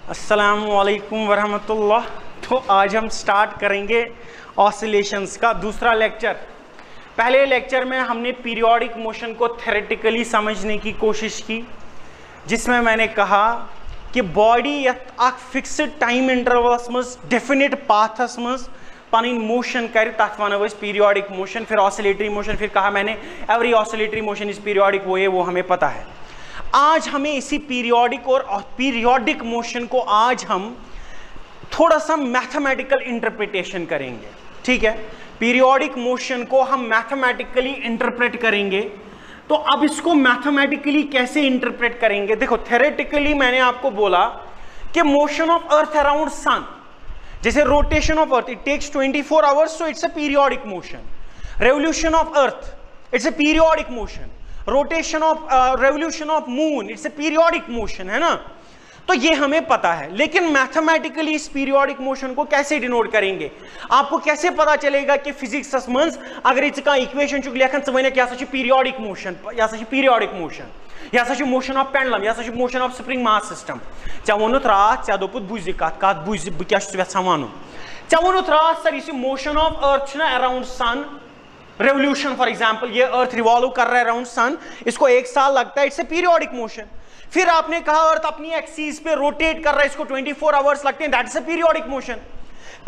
अस्सलामुअलैकुम वरहमतुल्लाह। तो आज हम स्टार्ट करेंगे ऑसिलेशंस का दूसरा लेक्चर। पहले लेक्चर में हमने पीरियोडिक मोशन को थ्योरेटिकली समझने की कोशिश की, जिसमें मैंने कहा कि बॉडी अख फिक्स्ड टाइम इंटरवल्स मज डेफिनिट पाथस मज पन मोशन कर तथ वनो पीरियोडिक मोशन, फिर ऑसिलेटरी मोशन, फिर कहा मैंने every oscillatory motion is periodic, वो हमें पता है। आज हमें इसी पीरियोडिक मोशन को आज हम थोड़ा सा मैथमेटिकल इंटरप्रिटेशन करेंगे। ठीक है, पीरियोडिक मोशन को हम मैथमेटिकली इंटरप्रेट करेंगे। तो अब इसको मैथमेटिकली कैसे इंटरप्रेट करेंगे? देखो, थ्योरेटिकली मैंने आपको बोला कि motion of earth around sun, जैसे rotation of earth it takes 24 hours, so it's a periodic motion. Revolution of earth it's a periodic motion. Rotation of revolution of moon it's a periodic motion, है ना। तो ये हमें पता है, लेकिन mathematically इस पीरियोडिक मोशन को कैसे डिनोट करेंगे? आपको कैसे पता चलेगा कि फिजिक्स मज अगर इक्वेशन लेखन one periodic motion, periodic motion, यह मोशन ऑफ पेंडुलम, यह motion of spring mass system. चे वोनुत रात, चे दोपुत बुझ कत बुझ बह क्या यछान वनुन। चे वोनुत रात सर इस motion of earth around sun revolution, for example ये अर्थ रिवॉल्व कर रहा है अराउंड सन, इसको 1 साल लगता है, इट्स ए पीरियोडिक मोशन। फिर आपने कहा अर्थ अपनी एक्सिस पे रोटेट कर रहा है, इसको 24 आवर्स लगते हैं, दैट्स ए पीरियोडिक मोशन।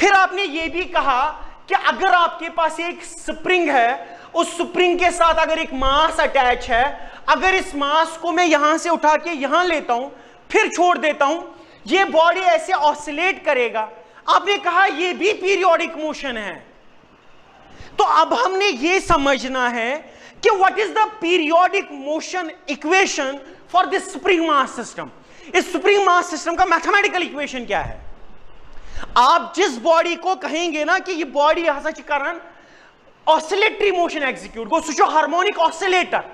फिर आपने ये भी कहा कि अगर आपके पास एक स्प्रिंग है, उस स्प्रिंग के साथ अगर एक मास अटैच है, अगर इस मास को मैं यहां से उठा के यहां लेता हूं फिर छोड़ देता हूं, ये बॉडी ऐसे ऑसिलेट करेगा। आपने कहा ये भी पीरियोडिक मोशन है। तो अब हमने ये समझना है कि what is the periodic motion equation for this spring mass system. इस स्प्रिंग मास सिस्टम का मैथमेटिकल इक्वेशन क्या है? आप जिस बॉडी को कहेंगे ना कि ये बॉडी हसा करन ऑसिलेटरी मोशन एग्जीक्यूट गो, सो हार्मोनिक ऑसिलेटर,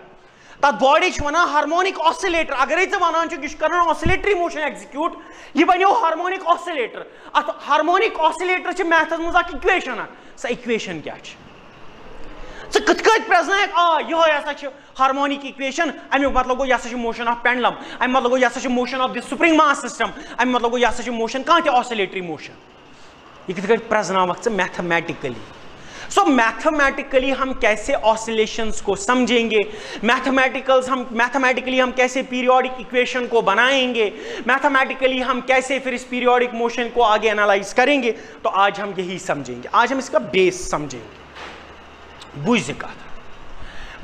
तथ बॉडी वना हार्मोनिक ऑसिलेटर। अगर वन कर ऑसिलेटरी मोशन एग्जीक्यूट, यह बनो हार्मोनिक ऑसिलेटर। अत हार्मोनिक ऑसिलेटर मैथस मज इक्वेशन, सो इक्वेशन क्या कत प्रेजन यह हार्मोनिक इक्वेशन, अमुक मतलब गो यह मोशन ऑफ पेंडुलम, अम मतलब गो यह motion of the spring mass system, अम मतलब गो यह मोशन कह ऑसिलेटरी मोशन। यह कत प्रेजन मैथमेटिकली। सो मैथमेटिकली हम कैसे ऑसिलेशंस को समझेंगे, मैथमेटिकली हम कैसे पीरियोडिक इक्वेशन को बनाएंगे, मैथमेटिकली हम कैसे फिर इस पीरियोडिक मोशन को आगे एनालाइज करेंगे, तो आज हम यही समझेंगे। आज हम इसका बेस समझेंगे। बुझ कत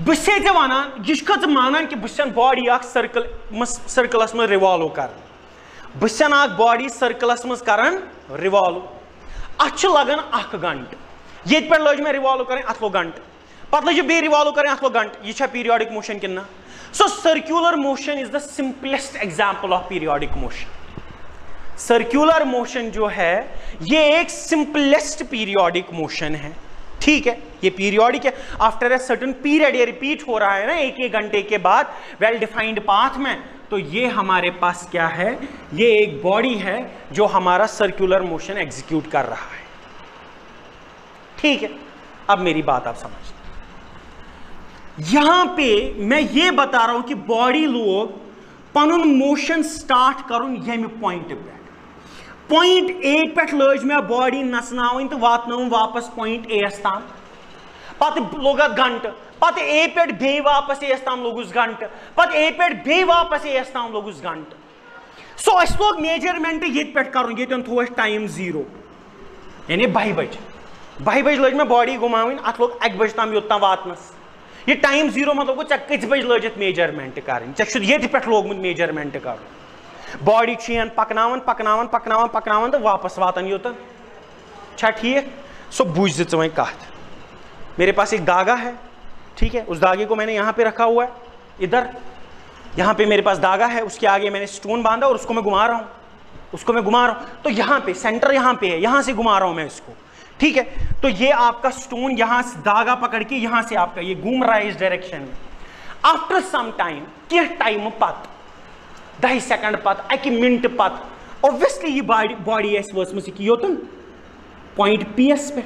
बह वन यह मानान कि बह बॉडी सर्कलस मज रिवॉल्व कर, बह बॉडी सर्कलस मज कर रिवॉल्व, अत लगन 1 घंटे, ये पे लज मे रिवॉल्व करें, अत लो घंटे, पत लज बे रिवॉल्व करें, अत लो घंटे। यह पीरियोडिक मोशन कि ना? So circular motion is the simplest example of periodic motion. Circular motion जो है ये एक सिंपलेस्ट पीरियोडिक मोशन है। ठीक है, ये पीरियोडिक है, आफ्टर ए सर्टेन पीरियड ये रिपीट हो रहा है ना 1-1 घंटे के बाद वेल डिफाइंड पाथ में। तो ये हमारे पास क्या है? ये एक बॉडी है जो हमारा सर्कुलर मोशन एग्जीक्यूट कर रहा है। ठीक है, अब मेरी बात आप समझ। यहां पे मैं ये बता रहा हूं कि बॉडी लोग पनुन मोशन स्टार्ट करुन यमि पॉइंट पे, पॉइंट ए पे लज मे बॉडी नसनावन तो वातन वापस पॉइंट ए तान, पत लोग घंटे, पत ए पे बे वापस ए तान लोगुस घंटे, पत ए पे बे वापस ए तान लोगुस घंटे। सो अस लोग मेजरमेंट ये पे कर, ये थो टाइम 0 यानी 12 बजे, 12 बजे लज मे बॉडी घुमावन, अत लोग 1 बजे तम योत वातनस। ये टाइम 0 मतलब गो चे कत बजे लजित मेजरमेंट कर, ये पे लोगमुत मेजरमेंट कर। बॉडी पकनावन पकनावन पकनावन पकनावन तो वापस वातन योतन। अच्छा ठीक, सो बुझ वन कत, मेरे पास एक धागा है, ठीक है, उस धागे को मैंने यहाँ पे रखा हुआ है, इधर यहाँ पे मेरे पास धागा है, उसके आगे मैंने स्टोन बांधा और उसको मैं घुमा रहा हूँ, तो यहाँ पे सेंटर यहाँ पे है, यहाँ से घुमा रहा हूँ मैं इसको। ठीक है, तो ये आपका स्टोन यहाँ से धागा पकड़ के यहाँ से आपका ये घूम रहा है इस डायरेक्शन में। आफ्टर सम टाइम, क्या टाइम पत 10 सेकंड पत 1 मिनट पत ऑब्वियसली ये बॉडी वर्स में योतन पॉइंट पी एस पे।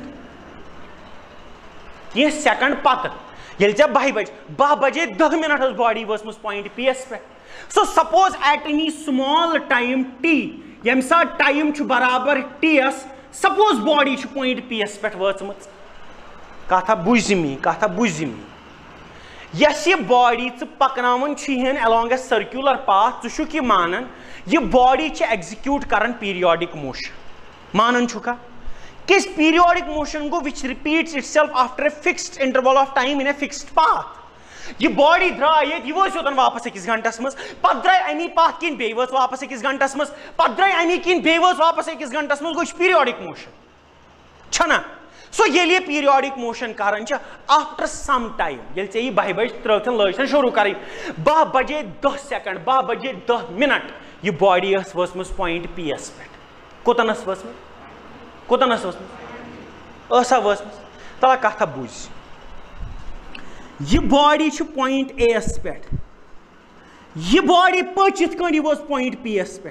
ये सेकंड पत ये 12 बजे 10 मिनट बॉडी वर्स में पॉइंट पी एस पे। So suppose at any small time T यम सा टाइम बराबर ts suppose body point ps पे वचम कथा बुझमी यस ये बॉडी पकनावन अलॉन्ग ए सर्कुलर पाथ षुक मानन ये बॉडी एग्जीक्यूट करन पीरियोडिक मोशन मानन छुका किस पीरियोडिक मोशन को which repeats itself after a fixed interval of time in a fixed path ये बॉडी द्राय ये वोतन वापस अकिस घंटस मज पे द्राय अमी पाथ किन बे वापस अकिस घंटस मज पे द्राय अमी किन बे वापस अकिस घंटस मज गो पीरियोडिक मोशन छना सो ये पीरियोडिक मोशन करान आफ्टर सम टाइम ये चे 12 बजे त्रोथन लजन शुरू कर 12 बजे 10 सेकंड 12 बजे 10 मिनट ये बॉडी वसम पॉइंट ps पे कोतन वसम तला कथा बुझ ये बॉडी पॉइंट as पे ये बॉडी पचित कहीं वो पॉइंट ps पे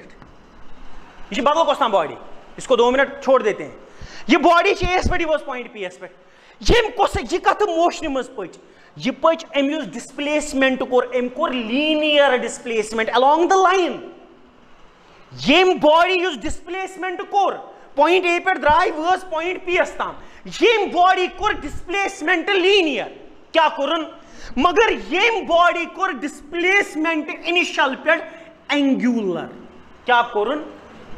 ये बदल कोस बॉडी इसको 2 मिनट छोड़ देते हैं ये बॉडी as पे वो पॉइंट ps पे ये कोस ये कत मोशन मज पच ये पच अम्यूज डिस्प्लेसमेंट कोर linear displacement along the line ये बॉडी यूज डिस्प्लेसमेंट कोर पॉइंट a पे द्राय वस पॉइंट ps ताम ये बॉडी कोर डिस्प्लेसमेंट लीनियर क्या कुरन मगर ये बॉडी कोर डिस्प्लेसमेंट इनिशियल पे एंगुलर क्या कुरन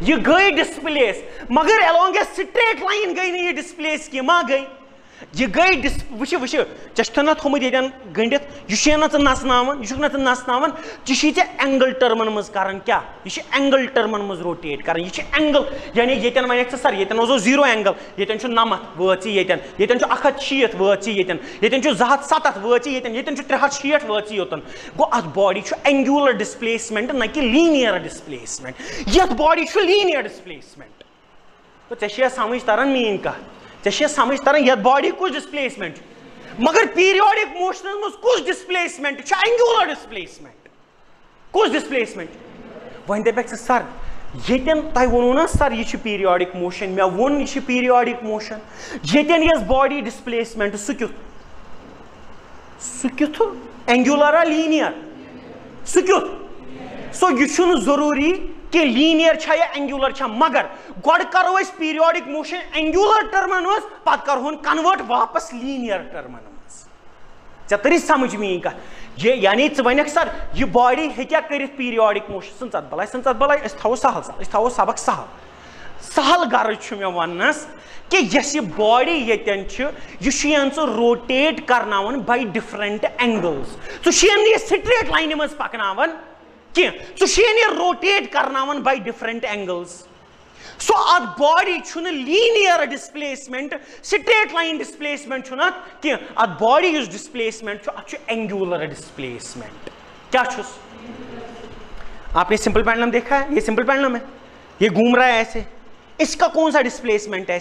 ये गई डिस्प्लेस मगर अलोंग ए स्ट्रेट लाइन गई नहीं ये डिस्प्लेस की मा गई ये गई वुच वुच चना थोमुत यन गंडित यह नचनावन यह नचनावन ये एंगल टर्मन मज कर क्या यह एंगल टर्मन मज रोटेट कर यह एंगल यानी ये वन सर ये 0 एंगल ये 90 वाच ये 160 वाच ये 270 वाच ये 360 वाच योतन गो अत बॉडी एंगुलर डिस्प्लेसमेंट न कि लीनियर डिस्प्लेसमेंट ये बॉडी लीनियर डिस्प्लेसमेंट तो चे समझ तरन मीन कह चे समझ तरन ये बॉडी कुछ डिस्प्लेसमेंट मगर पीरियोडिक मोशन मज कुछ डिस्प्लेसमेंट एंगुलर डिस्प्लेसमेंट कुछ डिस्प्लेसमेंट वन दप सर ये वो ना सर यह पीरियोडिक मोशन मे वोन यह पीरियोडिक मोशन ये बॉडी डिस्प्लेसमेंट सह क्युथ एंगुलर लीनियर सह क्युथ सो यह जरूरी कि लीनियर या एंगुलर मगर गोड करो पीरियोडिक मोशन एंगुलर टर्मन मज पे करोन कन्वर्ट वापस लीनियर टर्मन मज तरी समझ मीन कह ये यानी वन सर यह बॉडी हेक्या कर पीरियोडिक मोशन सन बल थो सहल थो सबक सहल गर्ज मे वनस कि यह बॉडी ये रोटेट करनावन बाय डिफरेंट एंगल्स सह स्ट्रेट लाइन मज पकनावन कह रोटेट करनावन बाय डिफरेंट एंगल्स सो अत body linear displacement straight line displacement कह अत बॉडी यूज डिस्प्लेसमेंट अत एंगुलर डिस्प्लेसमेंट क्या आपने सिंपल पेंडुलम देखा है ये सिंपल पेंडुलम है ये घूम रहा है ऐसे इसका कौन सा डिस्प्लेसमेंट है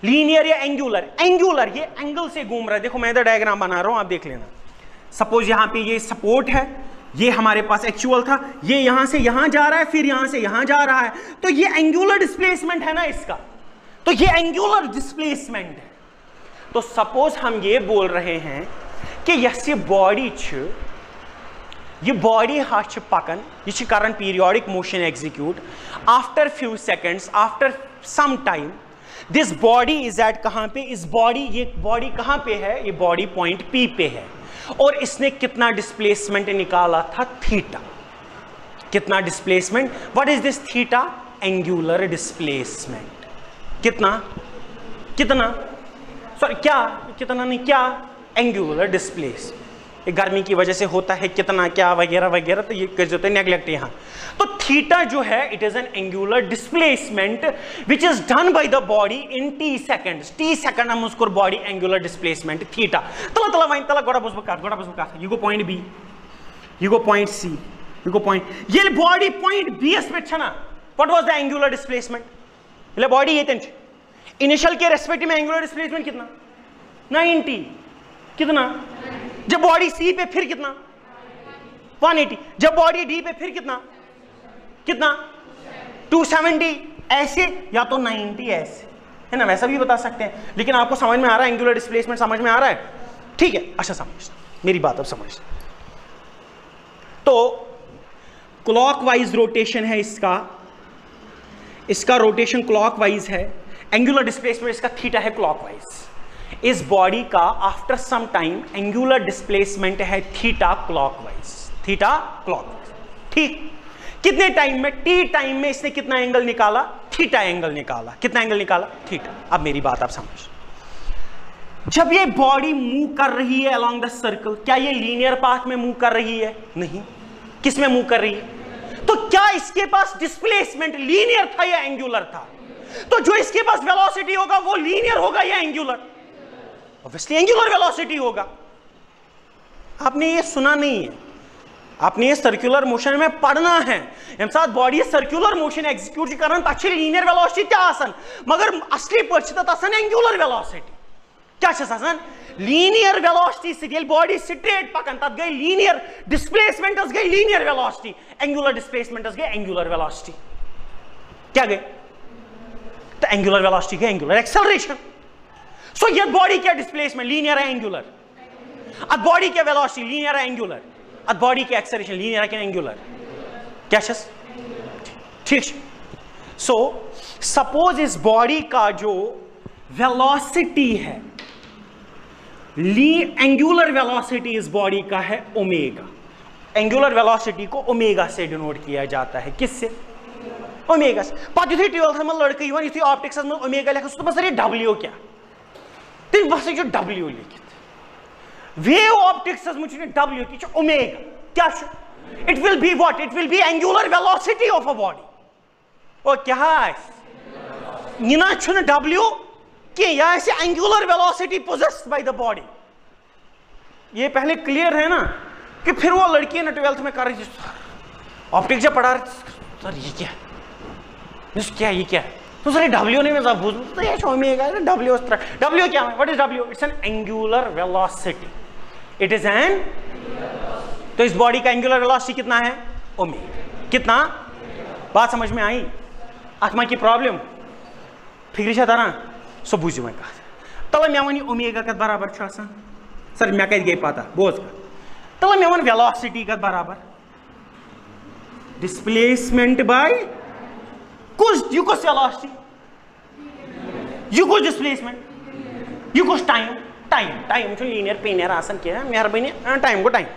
लीनियर या एंगुलर एंगुलर ये एंगल से घूम रहा है देखो मैं इधर डायग्राम बना रहा हूं आप देख लेना सपोज यहां पे ये सपोर्ट है ये हमारे पास एक्चुअल था ये यहां से यहां जा रहा है फिर यहां से यहां जा रहा है तो ये एंगुलर डिस्प्लेसमेंट है ना इसका तो ये एंगुलर डिस्प्लेसमेंट है तो सपोज हम ये बोल रहे हैं कि ये बॉडी हाथ पकन ये करन periodic motion execute after few seconds after some time this body is at कहां पे ये बॉडी कहां पे है ये बॉडी पॉइंट P पे है और इसने कितना डिस्प्लेसमेंट निकाला था थीटा कितना displacement what is this theta angular displacement कितना सॉरी क्या कितना नहीं क्या एंगुलर डिस्प्लेस गर्मी की वजह से होता है कितना क्या वगैरह वगैरह तो ये कर देते हैं नेग्लेक्ट यहां तो थीटा जो है it is an angular displacement which is done by the body in t second हम उसको बॉडी एंगुलर डिस्प्लेसमेंट थीटा तला वन तला गोड़ा बुझ ये गो पॉइंट B ये गो पॉइंट C ये गो पॉइंट ये बॉडी पॉइंट B पे छना what was the angular displacement ये बॉडी ये इनिशियल के रेस्पेक्ट में एंगुलर डिस्प्लेसमेंट कितना 90 कितना जब बॉडी C पे फिर कितना 180 जब बॉडी D पे फिर कितना 270 ऐसे या तो 90 ऐसे है ना वैसा भी बता सकते हैं लेकिन आपको समझ में आ रहा है एंगुलर डिस्प्लेसमेंट समझ में आ रहा है ठीक है अच्छा समझ मेरी बात अब समझ तो क्लॉकवाइज रोटेशन है इसका इसका रोटेशन क्लॉकवाइज है, एंगुलर डिस्प्लेसमेंट इसका थीटा है क्लॉकवाइज। इस बॉडी का after some time angular displacement है थीटा क्लॉकवाइज, थीटा क्लॉकवाइज। ठीक, कितने टाइम में? टी टाइम में इसने कितना एंगल निकाला? थीटा एंगल निकाला। कितना एंगल निकाला? थीटा। अब मेरी बात आप समझ, जब ये बॉडी मूव कर रही है अलोंग द सर्कल, क्या ये लीनियर पाथ में मूव कर रही है? नहीं। किस में मूव कर रही है? तो क्या इसके पास डिस्प्लेसमेंट लीनियर था या एंगुलर था? तो जो इसके पास वेलोसिटी होगा वो लीनियर होगा या एंगुलर? ऑब्वियसली एंगुलर वेलोसिटी होगा। आपने ये सुना नहीं है, आपने ये सर्कुलर मोशन में पढ़ना है। यम साथ बॉडी सर्कुलर मोशन एग्जीक्यूट करन तक लीनियर वेलोसिटी आसन, मगर असली पन एंगुलर वेलोसिटी। क्या आसान? लीनियर वेलोसिटी से बॉडी स्ट्रेट पकन तब गई लीनियर डिस्प्लेसमेंट गई लीनियर वेलोसिटी, एंगुलर डिस्प्लेसमेंट गई एंगुलर वेलोसिटी। क्या गई? तो एंगुलर वेलोसिटी गई एंगुलर एक्सेलरेशन। सो ये बॉडी क्या डिस्प्लेसमेंट लीनियर है एंगुलर, अब बॉडी क्या वेलोसिटी लीनियर है एंगुलर, अब बॉडी की एक्सेलरेशन लीनियर है एंगुलर। क्या शस? ठीक। सो सपोज इस बॉडी का जो वेलोसिटी है, एंगुलर वेलोसिटी इस बॉडी का है ओमेगा। एंगुलर वेलोसिटी को ओमेगा से डिनोट किया जाता है। किससे? ओमेगा से। पत यु 12th में लड़के यु ऑप्टिक्स में ओमेगा लिखा सर डब्ल्यू क्या तुम बस डब्ल्यू लिखित वेव ऑप्टिक्स में डब्ल्यू की ओमेगा क्या it will be what? It will be angular velocity of a body. ओ क्या यना डब्ल्यू कि यह angular velocity possessed by the body. ये पहले क्लियर है ना कि फिर वो लड़की ना 12th में कर रही ऑप्टिक्स जब पढ़ा रही सर ये क्या क्या ये क्या तो सर डब्ल्यू नहीं मैं पूछ तो ये ओमेगा डब्ल्यू डब्ल्यू क्या है? What is W? It's an angular velocity. It is an, तो इस बॉडी का एंगुलर वेलोसिटी कितना है? ओमेगा। कितना? बात समझ में आई? आत्मा की प्रॉब्लम फिक्र तरह सो बुझ मैं कह तल मे वन ओमेगा कत बराबर सर मे कत गई पता बोझ तल मे वन वेलोसिटी कत बराबर डिस्प्लेसमेंट बाय कुछ यू कुछ वेलोसिटी यू कुछ डिस्प्लेसमेंट यू कुछ time time time linear Payeer आसन क्या है मेहरबानी टाइम को टाइम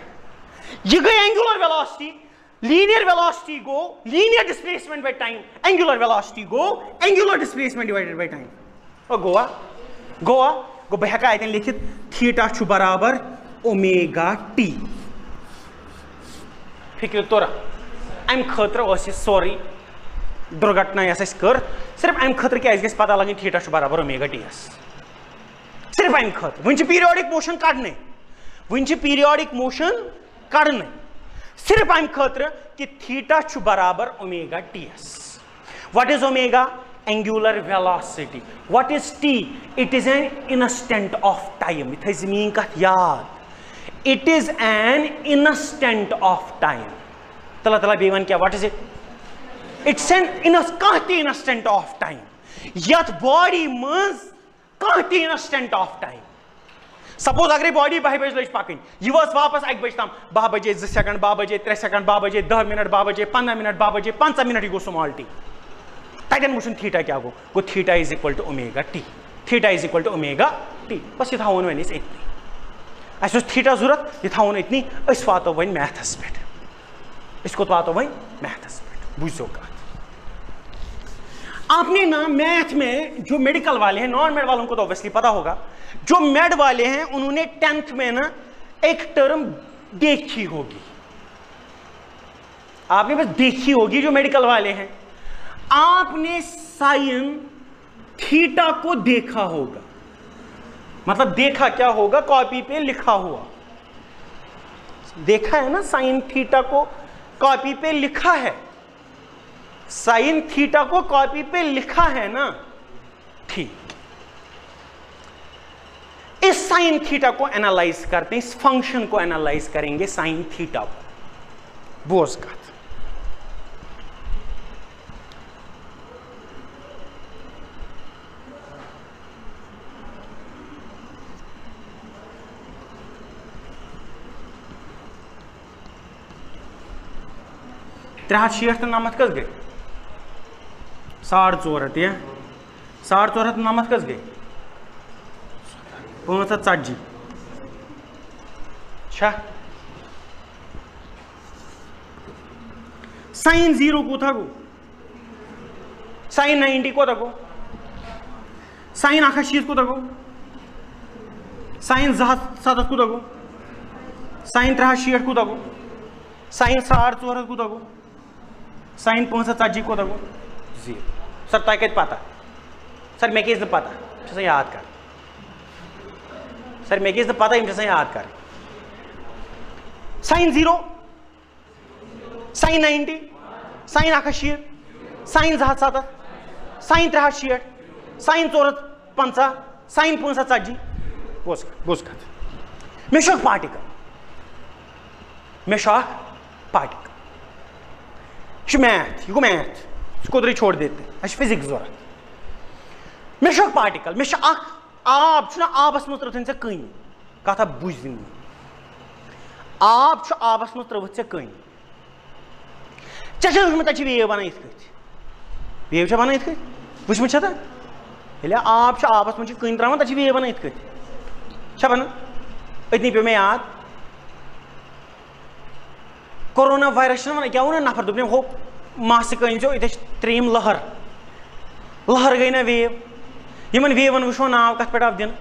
ये गई angular velocity linear velocity go linear displacement by time angular velocity go angular displacement divided by time और गोवा गोवा गो बह हेका अतन लिखित थीटा छु बराबर ओमेगा टी। फिक्र तोरा अम खतर सॉरी दुर्घटना यस कर सिर्फ अम खतर क्या गस पता लगन थीटा छु बराबर ओमेगा टी एस सिर्फ अम खतर वन पीरियोडिक मोशन कड़ने वन पीरियोडिक मोशन कड़ने सिर्फ अम खतर कि थीटा छु बराबर ओमेगा टी एस। What is omega? Angular velocity. What is t? It is an instant of time. It is mean kat yaad. It is an instant of time. Tala tala bevan kya? What is it? It's an instant of time. Yat body means kahti instant of time. Suppose अगर body 12 बजे लज पकन यह वापस 1 बजे तम 12 बजे 2 second 12 बजे 3 second 12 बजे 10 मिनट 12 बजे 15 मिनट 12 बजे 5 मिनट यह गो स्मॉल टी तन वो थीटा क्या गो theta is equal to omega T. Theta is equal to omega T. बस यह थवन वन इतनी अस थीटा जरूरत यह थवन इतनी वातो वन मैथस पे कोत वातो वन मैथस पे बुझो कत। आपने ना मैथ में जो मेडिकल वाले हैं नॉन मेड वालों को तो ऑब्वियसली पता होगा, जो मेड वाले हैं उन्होंने 10th में ना एक टर्म देखी होगी, आपने बस देखी होगी जो मेडिकल वाले हैं। आपने साइन थीटा को देखा होगा, मतलब देखा क्या होगा? कॉपी पे लिखा हुआ देखा है ना, साइन थीटा को कॉपी पे लिखा है, साइन थीटा को कॉपी पे लिखा है ना। ठीक, इस साइन थीटा को एनालाइज करते हैं, इस फंक्शन को एनालाइज करेंगे साइन थीटा को। बोझ का 360 नमत कस गई 450 ये 450 कस गई 540 छा sin 0 कोथा गो sin 90 कोथा गो sin 180 कोथा गो sin 7 कोथा गो sin 360 कोथा गो sin 450 कोथा गो sin 540 कोथा गो 0 सर तय कत पता सर मे कस पता याद कर सर मे कस पता याद कर sin 0 sin 90 sin 180 sin 7 sin 360 sin 450 sin 540 Bose कर मे पार्टिकल पार्टिकल मैथ यह गो मैथ कोदरी छोड़ देते अस फिजिक्स जरूरत मे पार्टिकल मे आब आबस मज त्रुन ऐ कन कथा बुझ आब आबस मज त्रुत ऐ कन चे वेव बना वेव बना वुचमुत ये आब आबस मज कन त्रा तक वेव बना बना अतनी पे मे याद कोरोना वायरस क्या वो नफर दोपने हो मास्क अनजो ये त्रेम लहर लहर गई ना वेव इन वेवन वो नाव कत पे दिन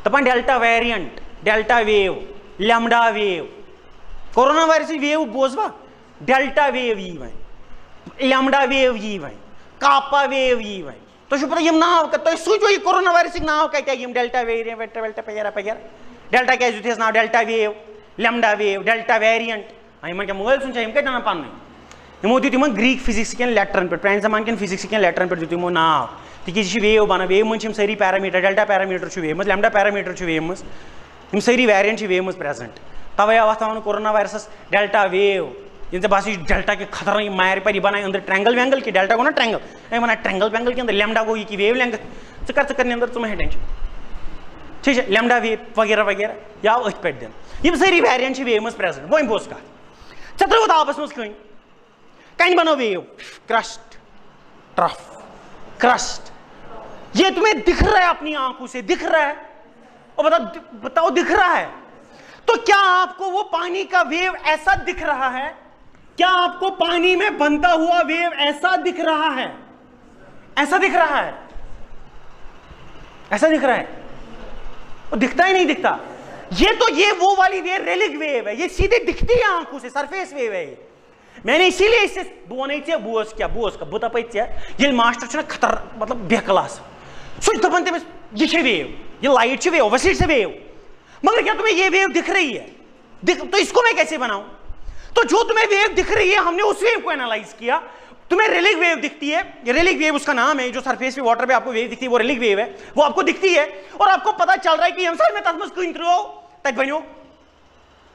दपान delta variant delta wave lambda wave coronavirus wave बोजवा डेल्टा वेव यी वन लैम्डा वेव यी वन कापा वेव यी वन तो पता नाव तुम सूचो ये कोरोना वायरस नाव क्या डेल्टा वेरिएंट वेल्टा वगैरह वगैरह डेल्टा क्या दिथेस नाव delta wave lambda wave delta variant इन क्या मोबाइल सुन कत पन्न यमो दित ग्रीक फिजिक्स कन लेटरन पे प्रान जमान कन फिजिक्स कन लेटरन पे दित नाव तिज वेव बना वेव मन सारी पैरामीटर डेल्टा पैरामीटर वेव मज लैम्डा पैरामीटर वेव मज सारी वेरिएंट वेव मज प्रेजेंट तवे आव अत corona virus delta wave in बास डेल्टा के खतरा मार पर बना अंदर ट्रैंगल वैंगल कि डेल्टा गो ना ट्रैंगल बना ट्रैंगल वैंगल के अंदर लैम्डा गो ये वेव लेंथ कर अंदर तुम है टेंशन ठीक है लैम्डा वेव वगैरह वगैरह या अथ पे दिन सारी वेरिएंट वेव मज प्रेजेंट वो बोस कत चे त्रुत आबस मज कन बनो वेव क्रस्ट ट्रफ क्रस्ट ये तुम्हें दिख रहा है अपनी आंखों से दिख रहा है और बताओ दिख रहा है तो क्या आपको वो पानी का वेव ऐसा दिख रहा है क्या आपको पानी में बनता हुआ वेव ऐसा दिख रहा है ऐसा दिख रहा है ऐसा दिख रहा है वो दिखता ही नहीं दिखता ये वो वाली वेव रेलिक वेव है ये सीधे दिखती है आंखों से सरफेस वेव है मैंने इसीलिए इससे बोने बोस का बुत ये मास्टर खतर मतलब बेक्लास सो दपान तमिस ये वेव ये लाइट वेव वैसे से वेव मगर क्या तुम्हें ये वेव दिख रही है तो इसको मैं कैसे बनाऊं तो जो तुम्हें वेव दिख रही है हमने उस वेव को एनालाइज किया तुम्हें रेलिक वेव दिखती है रेलिक वेव उसका नाम है जो सरफेस पे वाटर पे आपको वेव दिखती है वो रेलिक वेव है वो आपको दिखती है और आपको पता चल रहा है कि हम में तथ कन त्रो तक बनो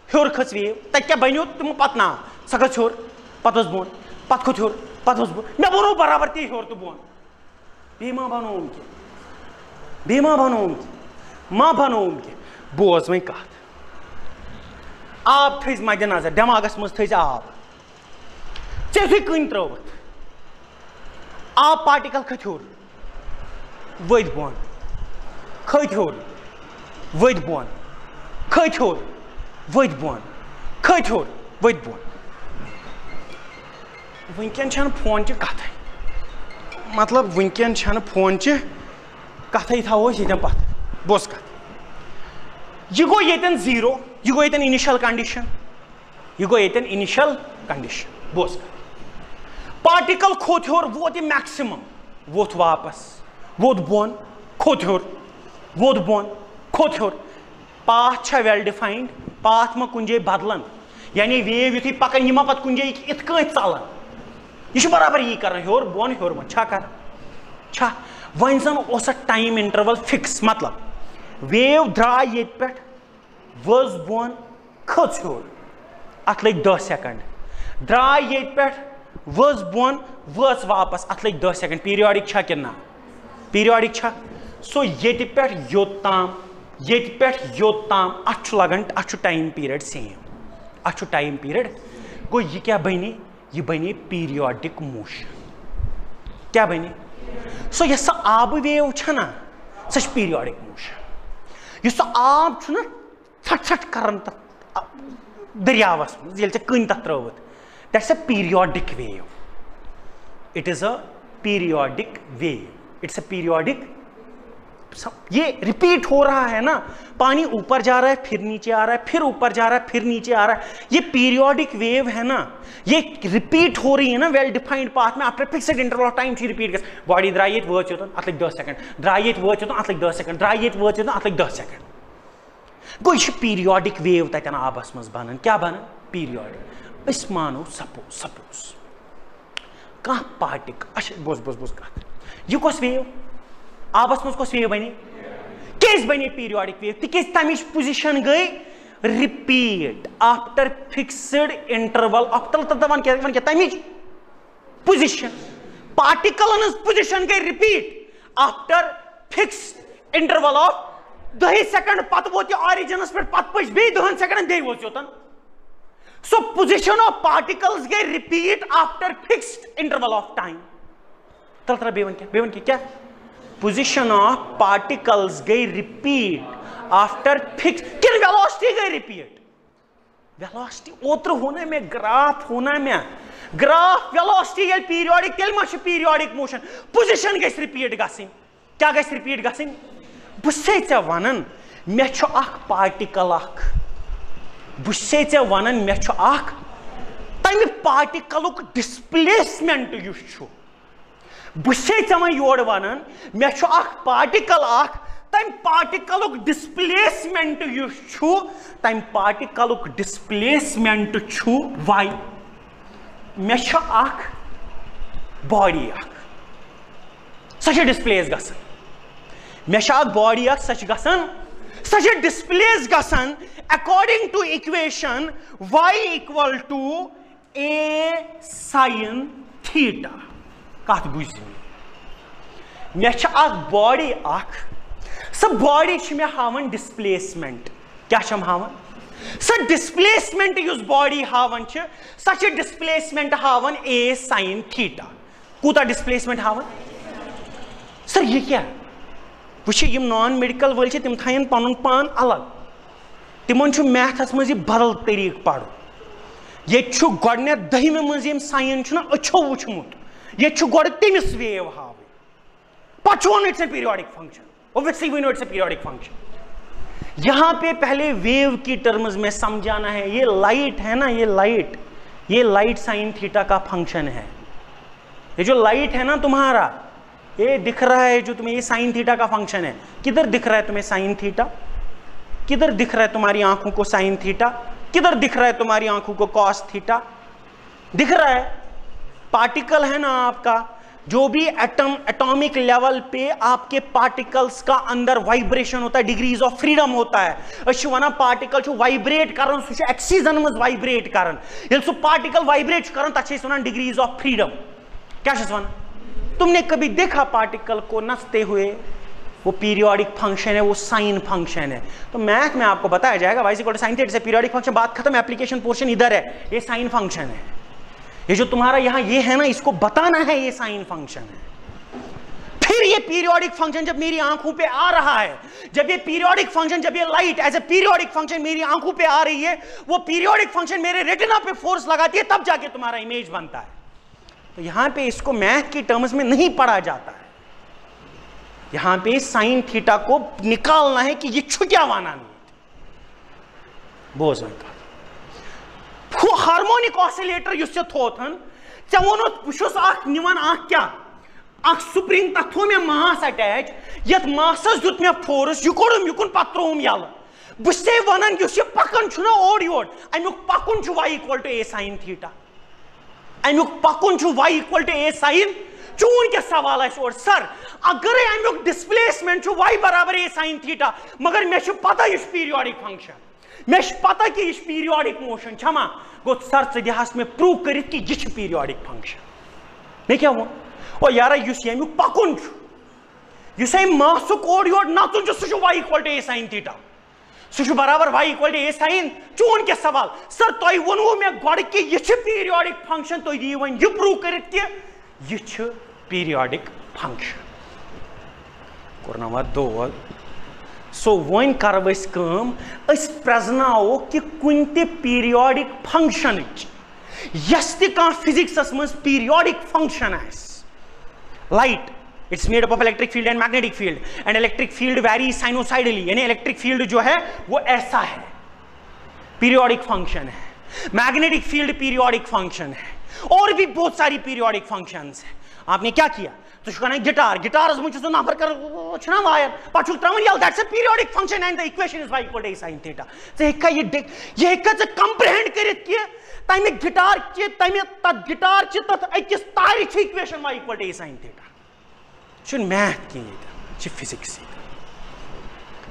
हर खस वेव तक क्या बनो तुम पत ना सह खस हर पत बोन पत खोत हर पत बोन मे बनो बराबर ती हर तो बोन बे मा बनोम कि बोज वह कत आब थज मद नजर दिमागस मज थज आब चे कन त्रुत आब पार्टिकल खत हर वध बोन खत हर वध बोन खत हर वध बोन खत हर वध बोन वनकन फोन च कथ मतलब वनकन फोन च कथ थो ये पत बोस कत यह गो ये जीरो यह गो ये इनिशियल कंडीशन यह गो ये इनिशियल कंडीशन बोस कत पार्टिकल खोत हर वोत यह मैक्सिमम वोत वापस वोत बोन खोत हर वोत बोन खोत हर पाथ वेल डिफाइंड पाथ मा कुन जाए बदलान यानी वेव युथी पकान यह पत कुन जाए इत चलान यह बराबर यी कर हर बोन छा कर छा वन जन उस टाइम इंटरवल फिक्स मतलब वेव द्राय ये पे वज बोन खच हर अत लग 10 सेकंड द्राय ये पे वज बोन वच वापस अत लग 10 सेकंड पीरियडिक छा कि ना पीरियडिक छा सो ये पे योताम अत लगन अत टाइम पीरियड सेम अत टाइम पीरियड गो यह क्या बने यह बने पीरियडिक मोशन क्या बने सो यस आब वेव छना सच पीरियोडिक मोशन यस आब छना छट छट करन दरियावस येल से कन तथ त्रवत that's a periodic wave it is a periodic wave it's a periodic ये रिपीट हो रहा है ना पानी ऊपर जा रहा है फिर नीचे आ रहा है फिर ऊपर जा रहा है फिर नीचे आ रहा है ये पीरियोडिक वेव है ना ये रिपीट हो रही है ना वेल डिफाइंड पाथ में after fixed interval of time repeat गस बॉडी द्राय ये वच योतन अत लग 10 सेकंड द्राय ये वच योतन अत लग 10 सेकंड द्राय ये वच योतन अत लग 10 सेकंड गो ये पीरियोडिक वेव ततन आबस मज बनन क्या बनन पीरियोडिक इस मानो सपोज का पार्टिक अच्छा बोस का ये कस वेव आबस मज कस वेव बने केस बने पीरियोडिक वेव तिकेस तमिश पोजीशन गई repeat after fixed interval of one क्या तमिश पोजीशन पार्टिकल पोजीशन गई repeat after fixed interval of 10 second पत वो ऑरिजिनस पे पत पच बे 10 सेकंड बे वो योतन सो पोजीशन ऑफ पार्टिकल्स गई repeat after fixed interval of time तल बेवन क्या पोजीशन ऑफ पार्टिकल्स गई रिपीट आफ्टर फिक्स किन वेलोसिटी गई रिपीट वेलोसिटी ओत्र होना में ग्राफ होना में ग्राफ वेलोसिटी ये पीरियोडिक तेल मा पीरियोडिक मोशन पोजीशन गई रिपीट गसिन क्या गई रिपीट गसिन बुसे चे वनन मे छ अख पार्टिकल अख बुसे चे वनन मे छ अख तमि पार्टिकलुक डिस्प्लेसमेंट युस छु बुसे चे वन योर वनन मे छ अख पार्टिकल अख तम पार्टिकलुक डिस्प्लेसमेंट युस छु तम पार्टिकलुक डिस्प्लेसमेंट छु y मे छ अख बॉडी अख सच डिस्प्लेस गसन मे छ अख बॉडी अख सच गसन सच डिस्प्लेस गसन according to equation y equal to a sin theta कत बुझ मे छ अख बॉडी अख स बॉडी छ मे हावन डिस्प्लेसमेंट क्या छम हावन स डिस्प्लेसमेंट युस बॉडी हावन छ सच डिस्प्लेसमेंट हावन a sin थीटा कूता डिस्प्लेसमेंट हावन सर ये क्या वुछ यम नॉन मेडिकल वल छ तिम थायन पनुन पान अलग तिमन छु मैथस मज बदल तरीक पढ़ो ये छु गडने 10वीं मज यम साइन छु ना अच्छो वुछमुत ये छु गड तमिस वेव हाव पचोन it's a periodic function obviously we know it's a periodic function यहां पे पहले वेव की टर्म्स में समझाना है ये लाइट है ना ये लाइट साइन थीटा का फंक्शन है ये जो लाइट है ना तुम्हारा ये दिख रहा है जो तुम्हें ये साइन थीटा का फंक्शन है किधर दिख रहा है तुम्हें साइन थीटा किधर दिख रहा है तुम्हारी आंखों को साइन थीटा किधर दिख रहा है तुम्हारी आंखों को कॉस थीटा दिख रहा है पार्टिकल है ना आपका जो भी एटॉमिक लेवल पे आपके पार्टिकल्स का अंदर वाइब्रेशन होता है डिग्रीज ऑफ फ्रीडम होता है वन पार्टिकल वाइब्रेट कर एक्सीजन मज वाइब्रेट कर सो पार्टिकल वाइब्रेट कर तक वन डिग्रीज ऑफ फ्रीडम क्या वन तुमने कभी देखा पार्टिकल को नचते हुए वो पीरियोडिक फंक्शन है वो साइन फंक्शन है तो मैथ में आपको बताया जाएगा y equal to sine theta से पीरियोडिक फंक्शन बात खत्म एप्लीकेशन पोर्शन इधर है ये साइन फंक्शन है ये जो तुम्हारा यहां ये है ना इसको बताना है ये साइन फंक्शन है फिर ये पीरियोडिक फंक्शन जब मेरी आंखों पे आ रहा है जब ये पीरियोडिक फंक्शन जब ये light as a periodic function मेरी आंखों पे आ रही है वो पीरियोडिक फंक्शन मेरे रेटिना पे फोर्स लगाती है तब जाके तुम्हारा इमेज बनता है तो यहां पे इसको मैथ की टर्म्स में नहीं पढ़ा जाता है यहां पे साइन थीटा को निकालना है कि ये छुट्या वाना नहीं बोझ वो हार्मोनिक ऑसिलेटर युस थोथन चे वो बुस निवान क्या स्प्रिंग तथ थो मे मास अटैच ये मासस दुत मे फोर्स यह कोड़म युकुन पत त्रोम यल बुस वन पकन ओर योर अमुक पकुन y equal to a sin theta अमुक पकुन y equal to a sin चून क्या सवाल है और सर अगर अमुक डिस्प्लेसमेंट y बराबर a sin थीटा मगर मे पता यह पीरियोडिक फंक्शन मे पता कि यह पीरियोडिक मोशन क्षमा गो सर च में प्रूव कर कि यह पीरियोडिक फंक्शन मे क्या वो और यार अमुक पकुन मासुक ओर योर नचुन सह y equal to a sin theta सह बराबर y equal to a sin चून क्या सवाल सर तुम वोनू मे गड कि यह पीरियोडिक फंक्शन तुम दी वन यह प्रूव कर यह पीरियोडिक फंक्शन कोरनावा दो सो वन करो प्रजनाओ कि कुन ते पीरियोडिक फंक्शन यस ते फिजिक्स मज periodic function light it's made up of electric field and magnetic field and electric field very sinusoidally, यानी इलेक्ट्रिक फील्ड जो है वो ऐसा है, पीरियोडिक फंक्शन है, मैग्नेटिक फील्ड पीरियोडिक फंक्शन है, और भी बहुत सारी पीरियोडिक फंक्शंस है। आपने क्या किया तो गिटार गिटारस मुझे तो नफर कर छना वायर पछु त्रवन यल that's a periodic function and the equation is y equal to a sin theta. तो ये कंप्रेहेंड करित कि तमे गिटार के तमे त गिटार च त अकिस तार छ equation y equal to a sin theta. छु मैथ की ये फिजिक्स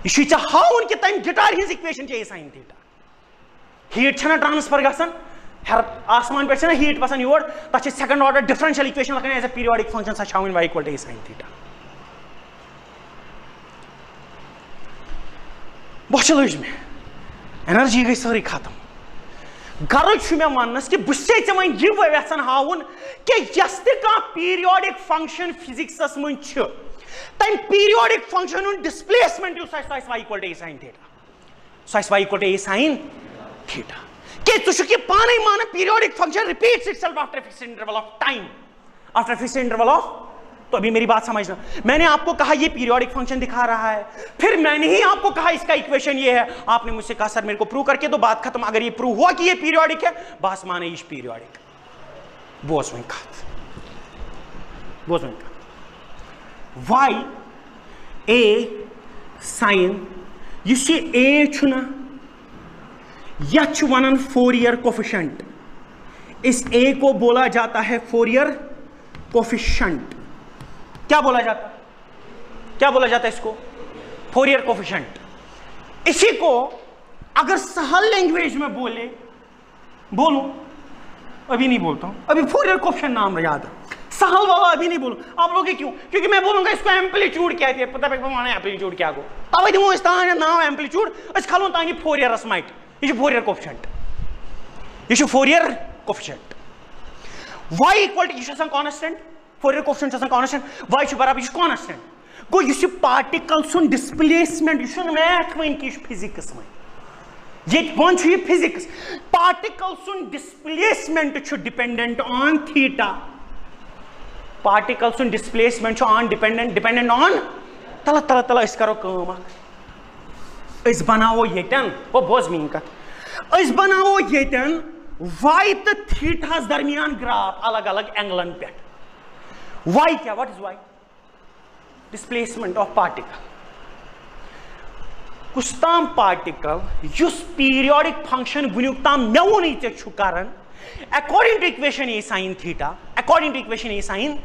ये छ हाउन कि तमे गिटार हिज इक्वेशन छ a sin थीटा। हीट छना ट्रांसफर गसन हर आसमान पे से ना हीट पसन योर तछ सेकंड ऑर्डर डिफरेंशियल इक्वेशन लखने एज अ पीरियोडिक फंक्शन सच हाउ इन y equal to a sin theta. बहुत लज में एनर्जी गई सारी खत्म। गर्ज मे वनस कि बस वन यह यहान हाउन कि यस पीरियोडिक फंक्शन फिजिक्स मज तम periodic function displacement y equal to a sin theta, y equal to a sin theta कि तुझे पाने मान periodic function repeats itself after fixed interval of time, after fixed interval of. तो अभी मेरी बात समझना, मैंने आपको कहा ये पीरियोडिक फंक्शन दिखा रहा है, फिर मैंने ही आपको कहा इसका इक्वेशन ये है, आपने मुझसे कहा सर मेरे को प्रूव करके तो बात खत्म। अगर ये प्रूव हुआ कि ये पीरियोडिक है, बस माने इस पीरियोडिक बोस में y a sin ये a छुना यह वन फोरियर कोफिशिएंट, इस a को बोला जाता है फोरियर कोफिशिएंट। क्या बोला जाता है इसको? Fourier coefficient. इसी को अगर सहल लैंग्वेज में बोलूं अभी नहीं बोलता हूं, अभी फोरियर कोफिशिएंट नाम याद है, सहल वाला अभी नहीं बोलूं। आप लोग क्यों? क्योंकि मैं बोलूंगा इसको एम्पलीट्यूड कहते हैं, पता है एम्पलीट्यूड क्या को तब दिमो इस नाम एम्पलीट्यूड अस खलो तानी फोरियर रसमाइट। ये फोरियर कोफिशिएंट, ये Fourier coefficient y equal to ये constant, Fourier coefficient constant, y बराबर ये कांस्टेंट गो ये पार्टिकल सुन डिस्प्लेसमेंट ये मैथ वन की फिजिक्स में ये वन ये फिजिक्स पार्टिकल सुन displacement dependent on theta, particle सुन डिस्प्लेसमेंट ऑन डिपेंडेंट ऑन तला तला तला इस करो काम इस बनाओ येतन वो बोझ मीन का इस बनाओ येतन y तो थीटा दरमियान ग्राफ अलग अलग एंगलन पे। y क्या? What is y? Displacement of particle. कुछ ताम पार्टिकल युस पीरियोडिक फंक्शन वुनुक ताम मे वोन करन according to equation a sin theta, according to equation a sin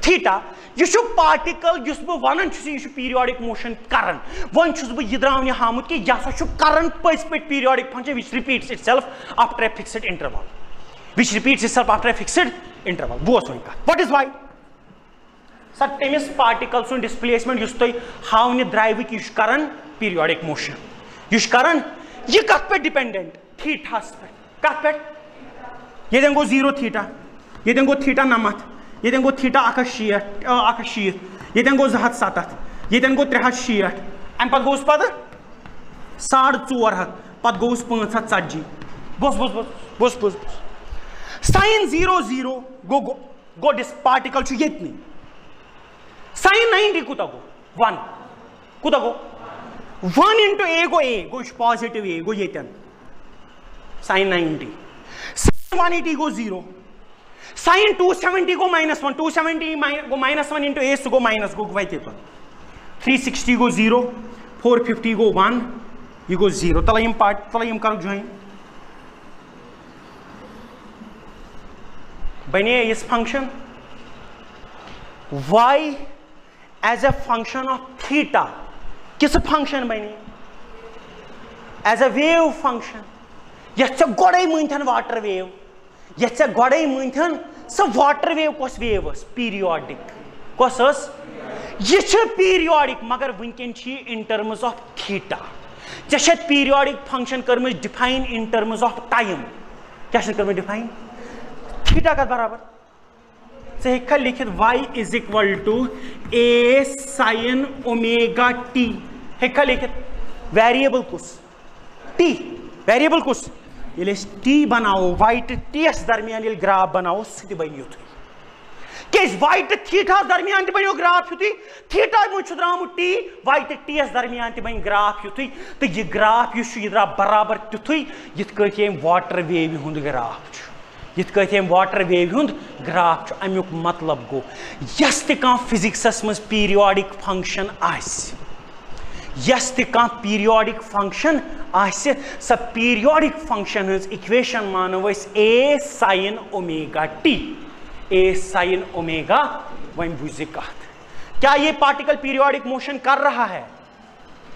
theta यह पार्टिकल जिस बह वन पीरियोडिक मोशन करन वन बह यह द्रावन हामुत कि यह करन पज पे periodic function which repeats itself after a fixed interval, which repeats itself after a fixed interval. बोस वन कत व्हाट इज y? सर तमिस पार्टिकल सुन डिस्प्लेसमेंट इस तुम हावन द्राव कि करन पीरियोडिक मोशन यह करन यह कत पे डिपेंडेंट थीटास पे, कत पे ये गो 0 थीटा, ये गो थीटा 9, ये गो थीटा 160, ये गो 270, ये गो 360, अम पे गोस पे 450, पे गोस 540 बोस बोस बोस बोस बोस साइन 0 0 गो डिस पार्टिकल ये साइन 90 कुता गो 1 कुता गो 1 into a go positive a गो ये साइन 90, साइन 180 गो 0, साइन 270 को -1, 270 गो -1 into a go minus go why 360 गो 0, 450 गो 1, ये गो 0 तला यम पार्ट तला यम कर ज्वाइन बने इस function y as a function of theta किस फंक्शन बने एज अ वेव फंक्शन ये गोड़े मन वाटर वेव ये गोड़े मन स वाटर वेव कस वेव पीरियोडिक कस ये पीरियोडिक मगर वनकन इन टर्म्स ऑफ थीटा ऐसे पीरियोडिक फंक्शन कर्म define in terms of time क्या कर्म डिफाइन थीटा का बराबर हेक्का लिखित y is equal to a sin omega t हेक्का लिखित वेरिएबल कुस t वेरिएबल कुस ये t बनाओ y तो t दरमियान ये ग्राफ बनाओ सह बन युथ केस y तो थीटा दरमियान बनो ग्राफ युथ थीटा मुझ द्रामुत t y तो t दरमियान बन ग्राफ युथ तो यह ग्राफ यह द्रा बराबर तुथु यिथ कम वाटर वेव हुंद ग्राफ यिथ कम वाटर वेव हुंद ग्राफ अमुक मतलब गो यस त फिजिक्सस मज पीरियोडिक फंक्शन आसि यस त पीरियोडिक फंक्शन आसि स पीरियोडिक फंक्शन हज इक्वेशन मानो a sin omega t a sin omega one बुझ कत क्या ये पार्टिकल पीरियोडिक मोशन कर रहा है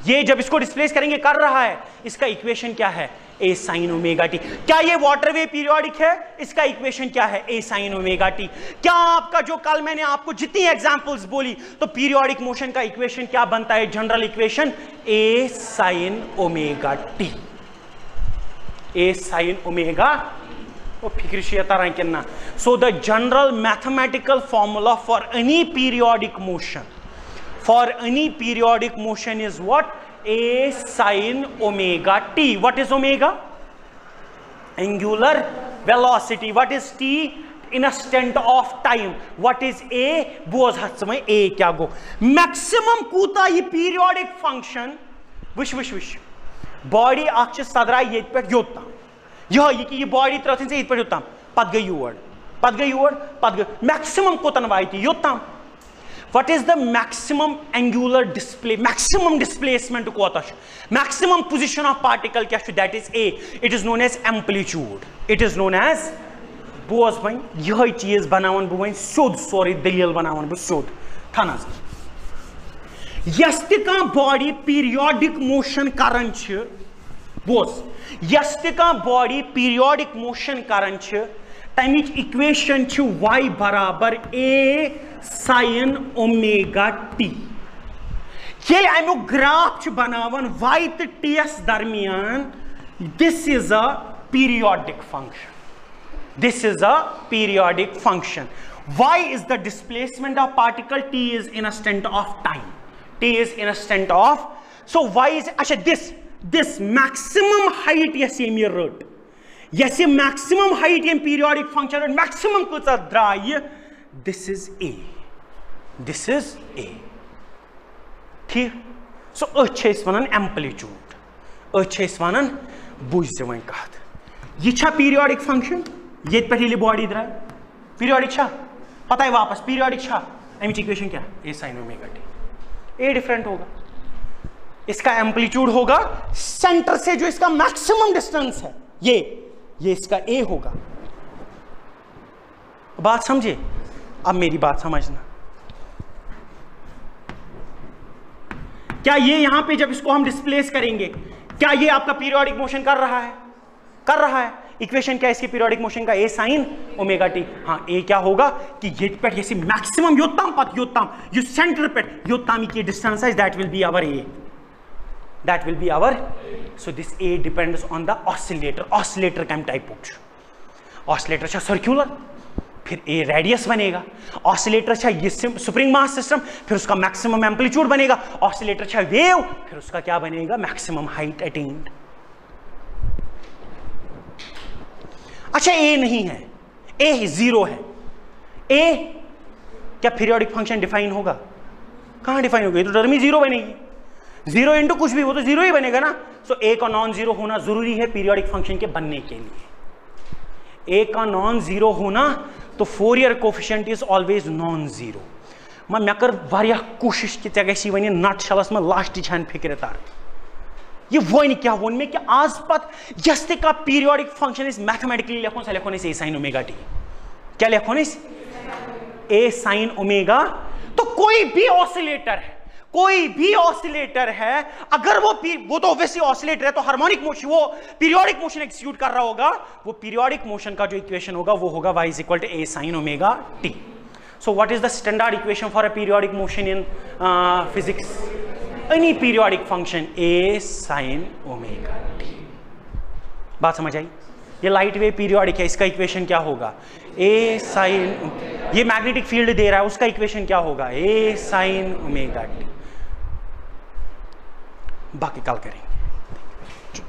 ये जब इसको डिस्प्लेस करेंगे कर रहा है इसका इक्वेशन क्या है a sin ओमेगा t क्या ये वाटर वेव पीरियोडिक है इसका इक्वेशन क्या है a sin ओमेगा t क्या आपका जो कल मैंने आपको जितनी एग्जांपल्स बोली तो पीरियोडिक मोशन का इक्वेशन क्या बनता है general equation a sin omega t a sin omega वो फिक्र तरह कि ना so the general mathematical formula for any periodic motion is what a sin omega t what is omega angular velocity what is t instant of time what is a बोझ हथ समय a क्या गो maximum कूता ये periodic function wish body अख सदरा ये पे योत्ताम यह कि यह बॉडी त्रथिन से पे योत्ताम पत गई योर मैक्सिमम कोतन वायती योत्ताम what is the maximum angular maximum displacement maximum position of particle that is a it is known as amplitude it is known as Bose बन यह चीज बनावन बन सोद सोरी दलील बनावन बह सोद था यस त बॉडी पीरियोडिक मोशन करन बोस यस त बॉडी पीरियोडिक मोशन करन तमिच इक्वेशन y बराबर a sin ओमेगा t ये अमुक ग्राफ बनावन y तो t दरमियान this is a periodic function y is the displacement of particle t is instant of time so y is अच्छा this maximum height yes ये रट yes maximum height यम periodic function maximum कूत द्राय this is a ठीक so वन amplitude वन बुझ वन कत यह पीरियोडिक फंक्शन ये पे बॉडी द्राय पीरियोडिक पता है वापस पीरियोडिक अमिच इक्वेशन क्या a sin omega t a different होगा इसका एम्पलीट्यूड होगा सेंटर से जो इसका मैक्सिमम डिस्टेंस है ये इसका a होगा बात समझे अब मेरी बात समझना क्या ये यहां पे जब इसको हम डिस्प्लेस करेंगे क्या ये आपका पीरियोडिक मोशन कर रहा है इक्वेशन क्या है इसकी पीरियोडिक मोशन का a sin ओमेगा t हाँ a क्या होगा कि ये पे जैसे मैक्सिमम योत्ताम यो सेंटर पे योत्ताम की डिस्टेंस है that will be our so this a depends on the oscillator कम टाइप ऑसिलेटर सर्कुलर फिर a रेडियस बनेगा ऑसिलेटर ये स्प्रिंग मास सिस्टम फिर उसका मैक्सिमम एम्पलीट्यूड बनेगा ऑसिलेटर वेव फिर उसका क्या बनेगा मैक्सिमम हाइट अटेन्ड अच्छा a नहीं है a जीरो है a क्या पीरियोडिक फंक्शन डिफाइन होगा कहां डिफाइन होगा ये तो टर्म ही जीरो बनेगी जीरो इंटू कुछ भी वो तो जीरो ही बनेगा ना सो ए का नॉन जीरो होना जरूरी है पीरियोडिक फंक्शन के बनने के लिए ए का नॉन जीरो होना तो Fourier coefficient is always non zero मैं कर वारिया कोशिश कि गे वन नट शलस में लास्ट छान फिक्र तार ये वन क्या वन में कि आज पत यस का पीरियोडिक फंक्शन इज मैथमेटिकली लिखो सा लिखो ए साइन ओमेगा टी क्या लिखो ए साइन ओमेगा तो कोई भी ऑसिलेटर है अगर वो तो ऑब्वियसली ऑसिलेटर है तो हार्मोनिक मोशन वो पीरियोडिक मोशन एग्जीक्यूट कर रहा होगा वो पीरियोडिक मोशन का जो इक्वेशन होगा वो होगा y is equal to a sin omega t so what is the standard equation for a periodic motion in physics any periodic function a sin omega t बात समझ आई ये लाइट वेव पीरियोडिक है इसका equation क्या होगा a sin ये magnetic field दे रहा है, उसका इक्वेशन क्या होगा, ए साइन ओमेगा टी। बाकी कल करेंगे।